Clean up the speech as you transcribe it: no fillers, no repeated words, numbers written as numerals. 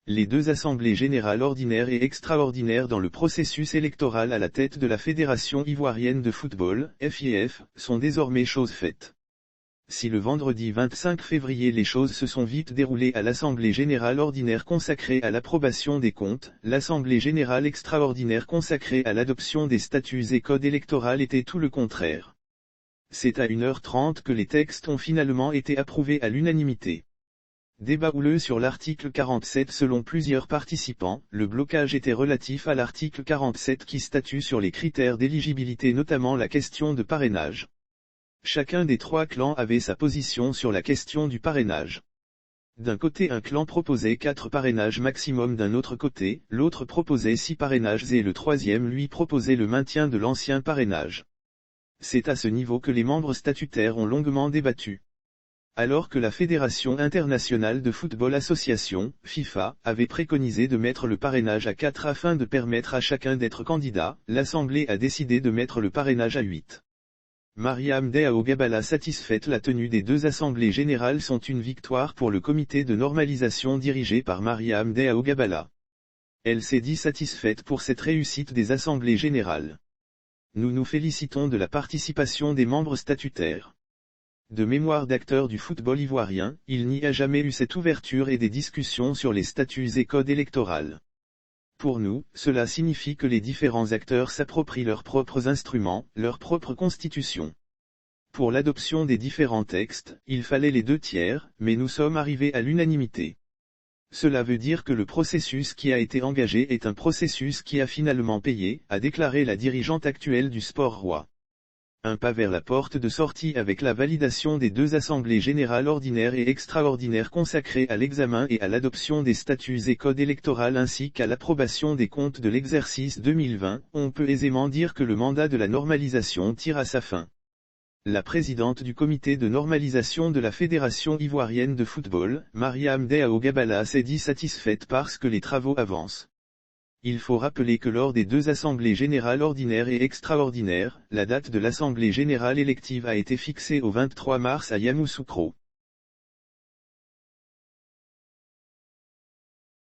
Les deux assemblées générales ordinaires et extraordinaires dans le processus électoral à la tête de la Fédération ivoirienne de football, FIF, sont désormais chose faite. Si le vendredi 25 février les choses se sont vite déroulées à l'Assemblée générale ordinaire consacrée à l'approbation des comptes, l'Assemblée générale extraordinaire consacrée à l'adoption des statuts et codes électoraux était tout le contraire. C'est à 1h30 que les textes ont finalement été approuvés à l'unanimité. Débat houleux sur l'article 47 selon plusieurs participants, le blocage était relatif à l'article 47 qui statue sur les critères d'éligibilité notamment la question de parrainage. Chacun des trois clans avait sa position sur la question du parrainage. D'un côté un clan proposait 4 parrainages maximum, d'un autre côté, l'autre proposait 6 parrainages et le troisième lui proposait le maintien de l'ancien parrainage. C'est à ce niveau que les membres statutaires ont longuement débattu. Alors que la Fédération internationale de football association, FIFA, avait préconisé de mettre le parrainage à 4 afin de permettre à chacun d'être candidat, l'Assemblée a décidé de mettre le parrainage à 8. Mariam Diao Gabala satisfaite. La tenue des deux assemblées générales sont une victoire pour le comité de normalisation dirigé par Mariam Diao Gabala. Elle s'est dit satisfaite pour cette réussite des assemblées générales. Nous nous félicitons de la participation des membres statutaires. De mémoire d'acteurs du football ivoirien, il n'y a jamais eu cette ouverture et des discussions sur les statuts et codes électoraux. Pour nous, cela signifie que les différents acteurs s'approprient leurs propres instruments, leur propre constitution. Pour l'adoption des différents textes, il fallait les 2/3, mais nous sommes arrivés à l'unanimité. Cela veut dire que le processus qui a été engagé est un processus qui a finalement payé, a déclaré la dirigeante actuelle du Sport Roi. Un pas vers la porte de sortie avec la validation des deux assemblées générales ordinaires et extraordinaires consacrées à l'examen et à l'adoption des statuts et codes électoraux ainsi qu'à l'approbation des comptes de l'exercice 2020, on peut aisément dire que le mandat de la normalisation tire à sa fin. La présidente du comité de normalisation de la Fédération ivoirienne de football, Mariam Diao Gabala, s'est dit satisfaite parce que les travaux avancent. Il faut rappeler que lors des deux assemblées générales ordinaires et extraordinaires, la date de l'assemblée générale élective a été fixée au 23 mars à Yamoussoukro.